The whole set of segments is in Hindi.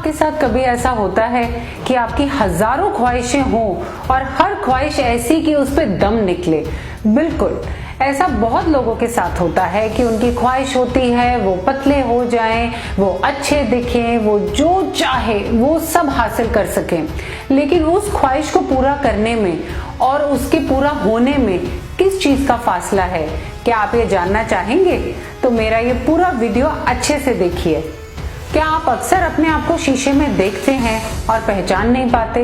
आपके साथ कभी ऐसा होता है कि आपकी हजारों ख्वाहिशें हों और हर ख्वाहिश ऐसी कि उस पे दम निकले? बिल्कुल, ऐसा बहुत लोगों के साथ होता है कि उनकी ख्वाहिश होती है वो पतले हो जाएं, वो अच्छे दिखें, वो जो चाहे वो सब हासिल कर सकें। लेकिन उस ख्वाहिश को पूरा करने में और उसके पूरा होने में किस चीज का फासला है, क्या आप ये जानना चाहेंगे? तो मेरा ये पूरा वीडियो अच्छे से देखिए। क्या आप अक्सर अपने आप को शीशे में देखते हैं और पहचान नहीं पाते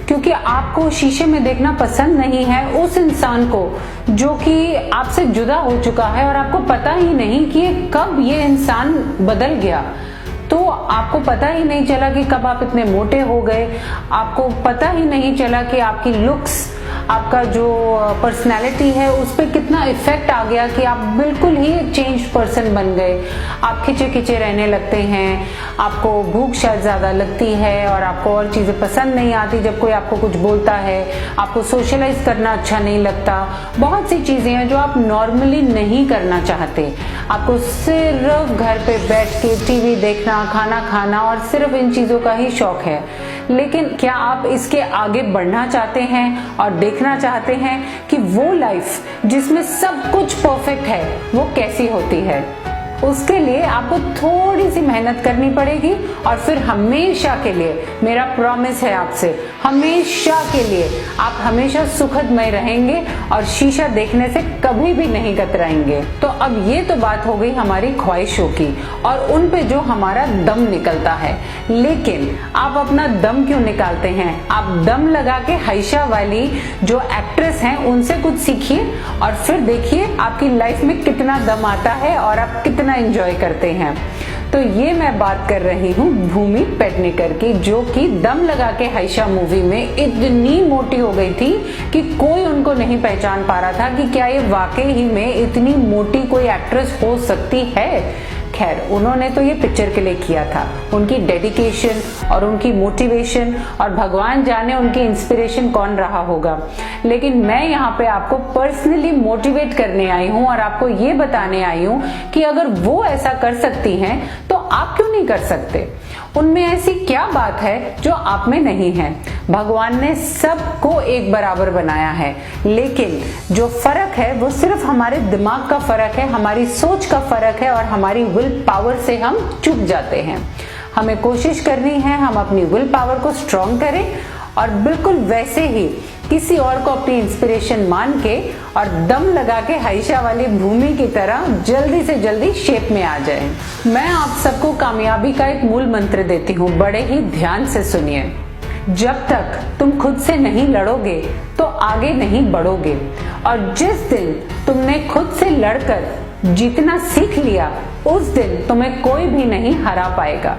क्योंकि आपको शीशे में देखना पसंद नहीं है उस इंसान को जो कि आपसे जुदा हो चुका है और आपको पता ही नहीं कि कब ये इंसान बदल गया? तो आपको पता ही नहीं चला कि कब आप इतने मोटे हो गए, आपको पता ही नहीं चला कि आपकी लुक्स, आपका जो पर्सनैलिटी है उस पर कितना इफेक्ट आ गया कि आप बिल्कुल ही एक चेंज पर्सन बन गए। आप खिंचे खिंचे रहने लगते हैं, आपको भूख शायद ज्यादा लगती है और आपको और चीजें पसंद नहीं आती जब कोई आपको कुछ बोलता है, आपको सोशलाइज करना अच्छा नहीं लगता। बहुत सी चीजें हैं जो आप नॉर्मली नहीं करना चाहते, आपको सिर्फ घर पे बैठ के टीवी देखना, खाना खाना और सिर्फ इन चीजों का ही शौक है। लेकिन क्या आप इसके आगे बढ़ना चाहते हैं और देखना चाहते हैं कि वो लाइफ जिसमें सब कुछ परफेक्ट है वो कैसी होती है? उसके लिए आपको थोड़ी सी मेहनत करनी पड़ेगी और फिर हमेशा के लिए मेरा प्रॉमिस है आपसे, हमेशा के लिए आप हमेशा सुखदमय रहेंगे और शीशा देखने से कभी भी नहीं कतराएंगे। तो अब ये तो बात हो गई हमारी ख्वाहिशों की और उन पे जो हमारा दम निकलता है। लेकिन आप अपना दम क्यों निकालते हैं? आप दम लगा के हाइशा वाली जो एक्ट्रेस हैं उनसे कुछ सीखिए और फिर देखिए आपकी लाइफ में कितना दम आता है और आप कितना एंजॉय करते हैं। तो ये मैं बात कर रही हूँ भूमि पेडनेकर की, जो कि दम लगा के हाइशा मूवी में इतनी मोटी हो गई थी कि कोई उनको नहीं पहचान पा रहा था कि क्या ये वाकई ही में इतनी मोटी कोई एक्ट्रेस हो सकती है। खैर, उन्होंने तो ये पिक्चर के लिए किया था, उनकी डेडिकेशन और उनकी मोटिवेशन और भगवान जाने उनकी इंस्पिरेशन कौन रहा होगा। लेकिन मैं यहाँ पे आपको पर्सनली मोटिवेट करने आई हूँ और आपको ये बताने आई हूँ कि अगर वो ऐसा कर सकती हैं तो आप क्यों नहीं कर सकते? उनमें ऐसी क्या बात है जो आप में नहीं है? भगवान ने सबको एक बराबर बनाया है, लेकिन जो फर्क है वो सिर्फ हमारे दिमाग का फर्क है, हमारी सोच का फर्क है और हमारी विल पावर से हम चूक जाते हैं। हमें कोशिश करनी है हम अपनी विल पावर को स्ट्रॉन्ग करें और बिल्कुल वैसे ही किसी और को अपनी इंस्पिरेशन मान के और दम लगा के हाइशा वाली भूमि की तरह जल्दी से जल्दी शेप में आ जाए। मैं आप सबको कामयाबी का एक मूल मंत्र देती हूँ, बड़े ही ध्यान से सुनिए। जब तक तुम खुद से नहीं लड़ोगे तो आगे नहीं बढ़ोगे और जिस दिन तुमने खुद से लड़कर जीतना सीख लिया उस दिन तुम्हें कोई भी नहीं हरा पाएगा।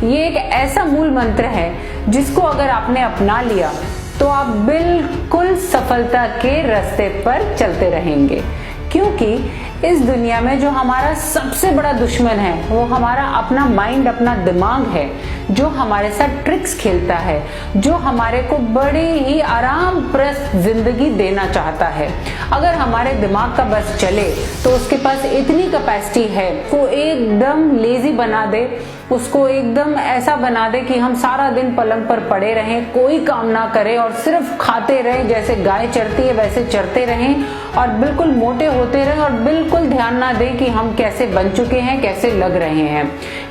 ये एक ऐसा मूल मंत्र है जिसको अगर आपने अपना लिया तो आप बिल्कुल सफलता के रास्ते पर चलते रहेंगे, क्योंकि इस दुनिया में जो हमारा सबसे बड़ा दुश्मन है वो हमारा अपना माइंड, अपना दिमाग है, जो हमारे साथ ट्रिक्स खेलता है, जो हमारे को बड़ी ही आरामप्रद जिंदगी देना चाहता है। अगर हमारे दिमाग का बस चले तो उसके पास इतनी कैपेसिटी है वो एकदम लेजी बना दे, उसको एकदम ऐसा बना दे कि हम सारा दिन पलंग पर पड़े रहें, कोई काम ना करें और सिर्फ खाते रहें, जैसे गाय चरती है वैसे चरते रहें और बिल्कुल मोटे होते रहें और बिल्कुल ध्यान ना दें कि हम कैसे बन चुके हैं, कैसे लग रहे हैं।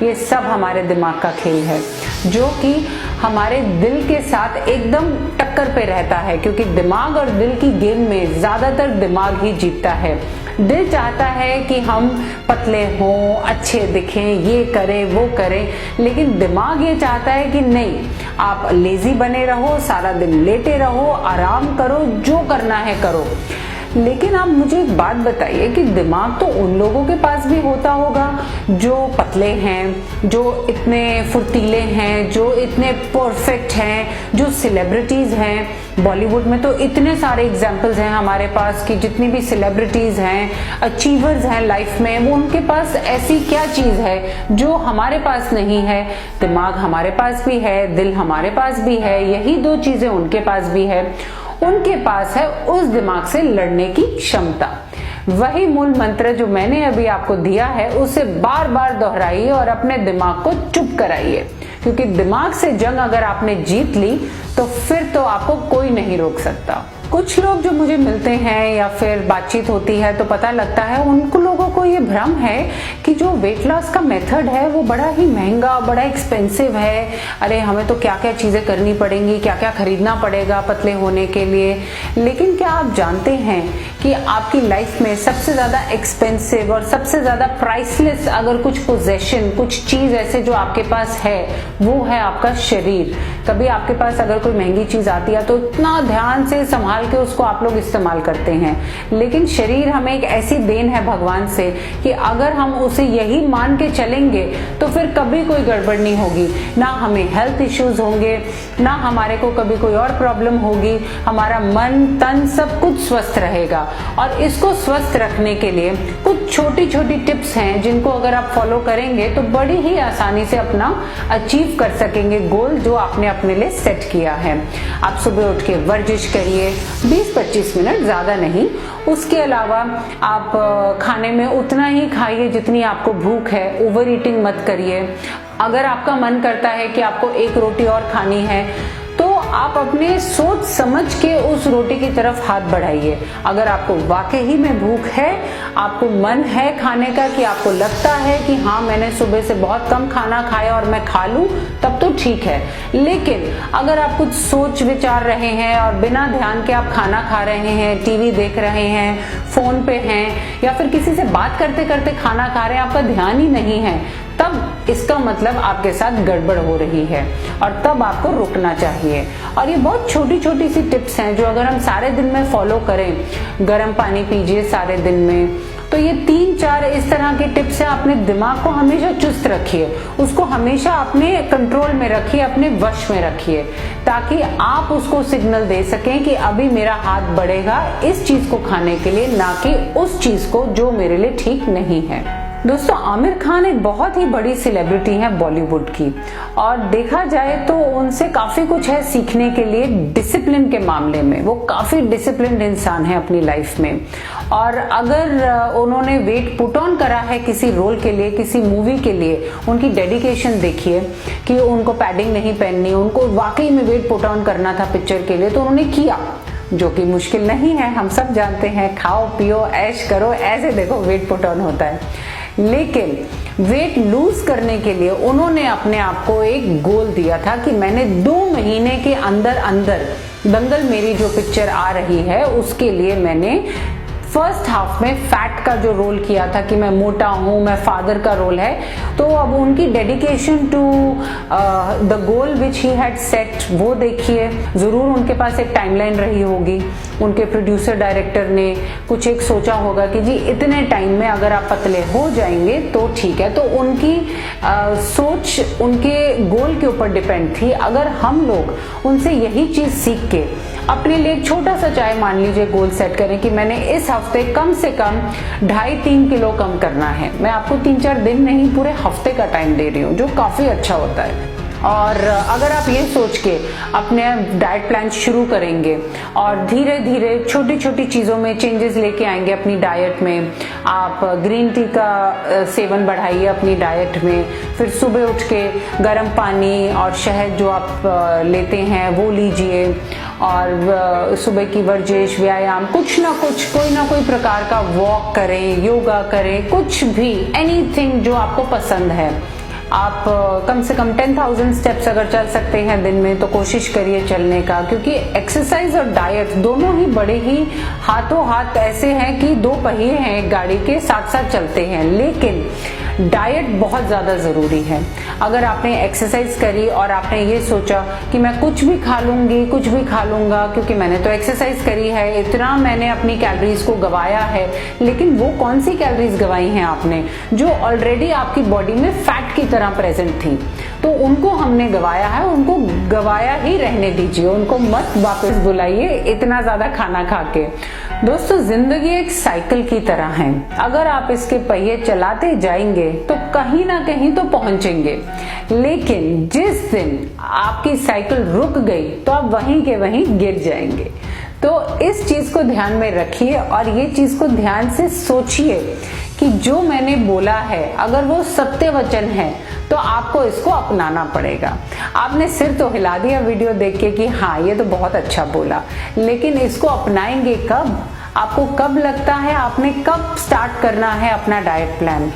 ये सब हमारे दिमाग का खेल है जो कि हमारे दिल के साथ एकदम टक्कर पे रहता है, क्योंकि दिमाग और दिल की गेम में ज्यादातर दिमाग ही जीतता है। दिल चाहता है कि हम पतले हों, अच्छे दिखें, ये करें वो करें, लेकिन दिमाग ये चाहता है कि नहीं, आप लेजी बने रहो, सारा दिन लेटे रहो, आराम करो, जो करना है करो। लेकिन आप मुझे एक बात बताइए कि दिमाग तो उन लोगों के पास भी होता होगा जो पतले हैं, जो इतने फुर्तीले हैं, जो इतने परफेक्ट हैं, जो सेलिब्रिटीज हैं। बॉलीवुड में तो इतने सारे एग्जाम्पल्स हैं हमारे पास कि जितनी भी सेलिब्रिटीज हैं, अचीवर्स हैं लाइफ में, वो उनके पास ऐसी क्या चीज है जो हमारे पास नहीं है? दिमाग हमारे पास भी है, दिल हमारे पास भी है, यही दो चीजें उनके पास भी है। उनके पास है उस दिमाग से लड़ने की क्षमता। वही मूल मंत्र जो मैंने अभी आपको दिया है उसे बार बार दोहराइए और अपने दिमाग को चुप कराइए, क्योंकि दिमाग से जंग अगर आपने जीत ली तो फिर तो आपको कोई नहीं रोक सकता। कुछ लोग जो मुझे मिलते हैं या फिर बातचीत होती है तो पता लगता है उन लोगों को ये भ्रम है कि जो वेट लॉस का मेथड है वो बड़ा ही महंगा, बड़ा एक्सपेंसिव है। अरे हमें तो क्या क्या चीजें करनी पड़ेंगी, क्या क्या खरीदना पड़ेगा पतले होने के लिए। लेकिन क्या आप जानते हैं कि आपकी लाइफ में सबसे ज्यादा एक्सपेंसिव और सबसे ज्यादा प्राइसलेस अगर कुछ पोजेशन, कुछ चीज ऐसे जो आपके पास है, वो है आपका शरीर। कभी आपके पास अगर कोई महंगी चीज आती है तो इतना ध्यान से संभाल के उसको आप लोग इस्तेमाल करते हैं, लेकिन शरीर हमें एक ऐसी देन है भगवान से कि अगर हम उसे यही मान के चलेंगे तो फिर कभी कोई गड़बड़ नहीं होगी, ना हमें हेल्थ इश्यूज होंगे, ना हमारे को कभी कोई और प्रॉब्लम होगी। हमारा मन तन सब कुछ स्वस्थ रहेगा। और इसको स्वस्थ रखने के लिए कुछ छोटी छोटी टिप्स हैं जिनको अगर आप फॉलो करेंगे तो बड़ी ही आसानी से अपना अचीव कर सकेंगे गोल जो आपने अपने लिए सेट किया है। आप सुबह उठ के वर्जिश करिए 20-25 मिनट, ज्यादा नहीं। उसके अलावा आप खाने में उतना ही खाइए जितनी आपको भूख है, ओवर ईटिंग मत करिए। अगर आपका मन करता है कि आपको एक रोटी और खानी है तो आप अपने सोच समझ के उस रोटी की तरफ हाथ बढ़ाइए। अगर आपको वाकई में भूख है, आपको मन है खाने का, कि आपको लगता है कि हाँ मैंने सुबह से बहुत कम खाना खाया और मैं खा लूं, तब तो ठीक है। लेकिन अगर आप कुछ सोच विचार रहे हैं और बिना ध्यान के आप खाना खा रहे हैं, टीवी देख रहे हैं, फोन पे हैं, या फिर किसी से बात करते करते खाना खा रहे हैं, आपका ध्यान ही नहीं है, तब इसका मतलब आपके साथ गड़बड़ हो रही है और तब आपको रुकना चाहिए। और ये बहुत छोटी छोटी सी टिप्स हैं जो अगर हम सारे दिन में फॉलो करें, गर्म पानी पीजिए सारे दिन में, तो ये 3-4 इस तरह की टिप्स हैं। अपने दिमाग को हमेशा चुस्त रखिए, उसको हमेशा अपने कंट्रोल में रखिए, अपने वश में रखिए, ताकि आप उसको सिग्नल दे सकें कि अभी मेरा हाथ बढ़ेगा इस चीज को खाने के लिए, ना कि उस चीज को जो मेरे लिए ठीक नहीं है। दोस्तों, आमिर खान एक बहुत ही बड़ी सेलिब्रिटी हैं बॉलीवुड की, और देखा जाए तो उनसे काफी कुछ है सीखने के लिए डिसिप्लिन के मामले में। वो काफी डिसिप्लिन्ड इंसान है अपनी लाइफ में। और अगर उन्होंने वेट पुट ऑन करा है किसी रोल के लिए, किसी मूवी के लिए, उनकी डेडिकेशन देखिए कि उनको पैडिंग नहीं पहननी, उनको वाकई में वेट पुट ऑन करना था पिक्चर के लिए, तो उन्होंने किया, जो कि मुश्किल नहीं है, हम सब जानते हैं। खाओ पियो ऐश करो, ऐसे देखो वेट पुट ऑन होता है। लेकिन वेट लूज करने के लिए उन्होंने अपने आप को एक गोल दिया था कि मैंने 2 महीने के अंदर अंदर, दंगल मेरी जो पिक्चर आ रही है उसके लिए मैंने फर्स्ट हाफ में फैट का जो रोल किया था कि मैं मोटा हूं, मैं फादर का रोल है। तो अब उनकी dedication to the goal which he had set, वो देखिए। जरूर उनके पास एक टाइमलाइन रही होगी, उनके प्रोड्यूसर डायरेक्टर ने कुछ एक सोचा होगा कि जी इतने टाइम में अगर आप पतले हो जाएंगे तो ठीक है। तो उनकी सोच उनके गोल के ऊपर डिपेंड थी। अगर हम लोग उनसे यही चीज सीख के अपने लिए छोटा सा, चाहे मान लीजिए गोल सेट करें कि मैंने इस हफ्ते कम से कम 2.5-3 किलो कम करना है, मैं आपको 3-4 दिन नहीं पूरे हफ्ते का टाइम दे रही हूँ, जो काफी अच्छा होता है। और अगर आप ये सोच के अपने डाइट प्लान शुरू करेंगे और धीरे धीरे छोटी छोटी चीजों में चेंजेस लेके आएंगे अपनी डाइट में, आप ग्रीन टी का सेवन बढ़ाइए अपनी डाइट में, फिर सुबह उठ के गर्म पानी और शहद जो आप लेते हैं वो लीजिए, और सुबह की वर्जिश, व्यायाम, कुछ ना कुछ, कोई ना कोई प्रकार का वॉक करें, योगा करें, कुछ भी, एनीथिंग जो आपको पसंद है। आप कम से कम 10,000 स्टेप्स अगर चल सकते हैं दिन में तो कोशिश करिए चलने का, क्योंकि एक्सरसाइज और डाइट दोनों ही बड़े ही हाथों हाथ ऐसे हैं कि 2 पहिए हैं गाड़ी के, साथ साथ चलते हैं। लेकिन डाइट बहुत ज्यादा जरूरी है। अगर आपने एक्सरसाइज करी और आपने ये सोचा कि मैं कुछ भी खा लूंगी, कुछ भी खा लूंगा क्योंकि मैंने तो एक्सरसाइज करी है, इतना मैंने अपनी कैलोरीज को गवाया है, लेकिन वो कौन सी कैलोरीज गवाई हैं आपने जो ऑलरेडी आपकी बॉडी में फैट की तरह प्रेजेंट थी, तो उनको हमने गवाया है, उनको गवाया ही रहने दीजिए, उनको मत वापस बुलाइए इतना ज्यादा खाना खा के। दोस्तों, जिंदगी एक साइकिल की तरह है, अगर आप इसके पहिए चलाते जाएंगे तो कहीं ना कहीं तो पहुंचेंगे, लेकिन जिस दिन आपकी साइकिल रुक गई तो आप वहीं के वहीं गिर जाएंगे। तो इस चीज को ध्यान में रखिए और ये चीज को ध्यान से सोचिए कि जो मैंने बोला है अगर वो सत्य वचन है तो आपको इसको अपनाना पड़ेगा। आपने सिर तो हिला दिया वीडियो देख के कि हाँ ये तो बहुत अच्छा बोला, लेकिन इसको अपनाएंगे कब? आपको कब लगता है, आपने कब स्टार्ट करना है अपना डाइट प्लान?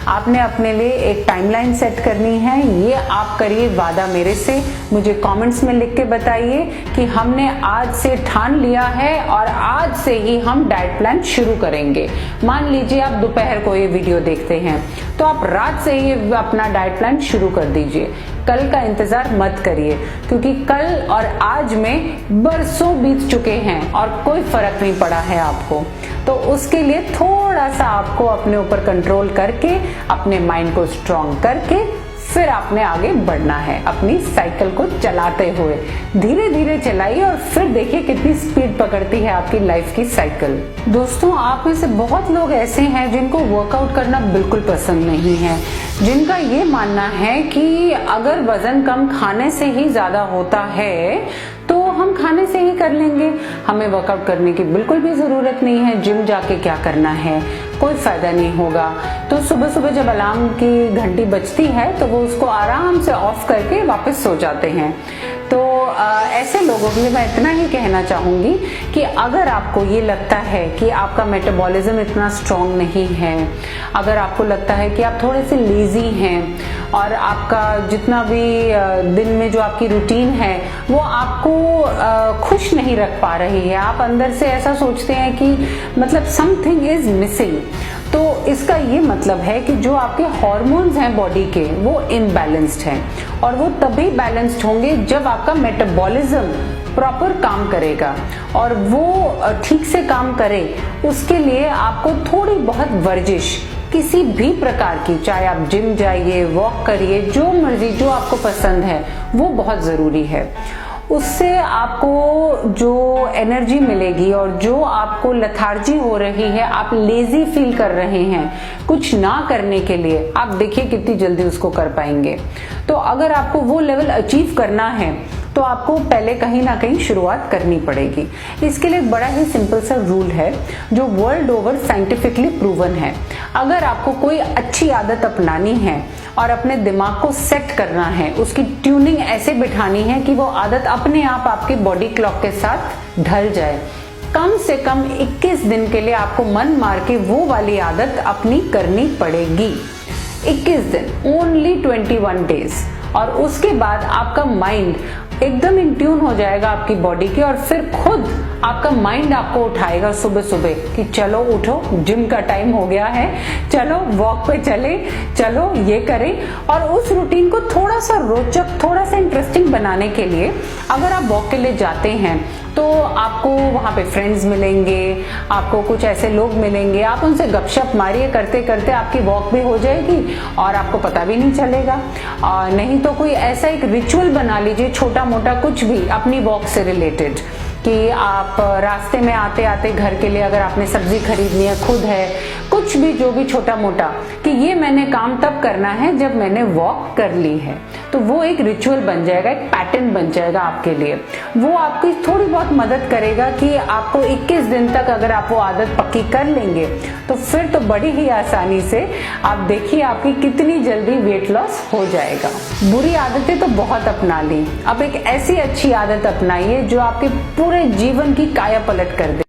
आपने अपने लिए एक टाइमलाइन सेट करनी है। ये आप करिए वादा मेरे से, मुझे कमेंट्स में लिख के बताइए कि हमने आज से ठान लिया है और आज से ही हम डाइट प्लान शुरू करेंगे। मान लीजिए आप दोपहर को ये वीडियो देखते हैं तो आप रात से ही अपना डाइट प्लान शुरू कर दीजिए। कल का इंतजार मत करिए, क्योंकि कल और आज में बरसों बीत चुके हैं और कोई फर्क नहीं पड़ा है आपको। तो उसके लिए थोड़ा सा आपको अपने ऊपर कंट्रोल करके, अपने माइंड को स्ट्रॉन्ग करके फिर आपने आगे बढ़ना है अपनी साइकिल को चलाते हुए। धीरे धीरे चलाइए और फिर देखिए कितनी स्पीड पकड़ती है आपकी लाइफ की साइकिल। दोस्तों, आप में से बहुत लोग ऐसे हैं जिनको वर्कआउट करना बिल्कुल पसंद नहीं है, जिनका ये मानना है कि अगर वजन कम खाने से ही ज्यादा होता है तो हम खाने से ही कर लेंगे, हमें वर्कआउट करने की बिल्कुल भी जरूरत नहीं है, जिम जाके क्या करना है, कोई फायदा नहीं होगा। तो सुबह सुबह जब अलार्म की घंटी बजती है तो वो उसको आराम से ऑफ करके वापस सो जाते हैं। तो ऐसे लोगों के लिए मैं इतना ही कहना चाहूंगी कि अगर आपको ये लगता है कि आपका मेटाबॉलिज्म इतना स्ट्रांग नहीं है, अगर आपको लगता है कि आप थोड़े से लेजी हैं और आपका जितना भी दिन में जो आपकी रूटीन है वो आपको खुश नहीं रख पा रही है, आप अंदर से ऐसा सोचते हैं कि मतलब समथिंग इज मिसिंग, तो इसका ये मतलब है कि जो आपके हार्मोन्स हैं बॉडी के वो इनबैलेंस्ड हैं और वो तभी बैलेंस्ड होंगे जब आपका मेटाबॉलिज्म प्रॉपर काम करेगा। और वो ठीक से काम करे उसके लिए आपको थोड़ी बहुत वर्जिश किसी भी प्रकार की, चाहे आप जिम जाइए, वॉक करिए, जो मर्जी जो आपको पसंद है वो बहुत जरूरी है। उससे आपको जो एनर्जी मिलेगी और जो आपको लेथार्जी हो रही है, आप लेजी फील कर रहे हैं कुछ ना करने के लिए, आप देखिए कितनी जल्दी उसको कर पाएंगे। तो अगर आपको वो लेवल अचीव करना है तो आपको पहले कहीं ना कहीं शुरुआत करनी पड़ेगी। इसके लिए एक बड़ा ही सिंपल सा रूल है जो वर्ल्ड ओवर साइंटिफिकली प्रूवन है। अगर आपको कोई अच्छी आदत अपनानी है और अपने दिमाग को सेट करना है, उसकी ट्यूनिंग ऐसे बिठानी है कि वो आदत अपने आप आपके बॉडी क्लॉक के साथ ढल जाए, कम से कम 21 दिन के लिए आपको मन मार के वो वाली आदत अपनी करनी पड़ेगी। 21 दिन, ओनली 21 डेज। और उसके बाद आपका माइंड एकदम इन ट्यून हो जाएगा आपकी बॉडी के, और फिर खुद आपका माइंड आपको उठाएगा सुबह सुबह कि चलो उठो, जिम का टाइम हो गया है, चलो वॉक पे चले, चलो ये करें। और उस रूटीन को थोड़ा सा रोचक, थोड़ा सा इंटरेस्टिंग बनाने के लिए अगर आप वॉक के लिए जाते हैं तो आपको वहां पे फ्रेंड्स मिलेंगे, आपको कुछ ऐसे लोग मिलेंगे, आप उनसे गपशप मारिए, करते करते आपकी वॉक भी हो जाएगी और आपको पता भी नहीं चलेगा। और नहीं तो कोई ऐसा एक रिचुअल बना लीजिए, छोटा मोटा कुछ भी अपनी वॉक से रिलेटेड, कि आप रास्ते में आते आते घर के लिए अगर आपने सब्जी खरीदनी है, खुद है, कुछ भी जो भी छोटा मोटा, कि ये मैंने काम तब करना है जब मैंने वॉक कर ली है, तो वो एक रिचुअल बन जाएगा, एक पैटर्न बन जाएगा आपके लिए। वो आपकी थोड़ी बहुत मदद करेगा कि आपको 21 दिन तक अगर आप वो आदत पक्की कर लेंगे तो फिर तो बड़ी ही आसानी से आप देखिए आपकी कितनी जल्दी वेट लॉस हो जाएगा। बुरी आदतें तो बहुत अपना ली, अब एक ऐसी अच्छी आदत अपनाइए जो आपके पूरे जीवन की काया पलट कर दे।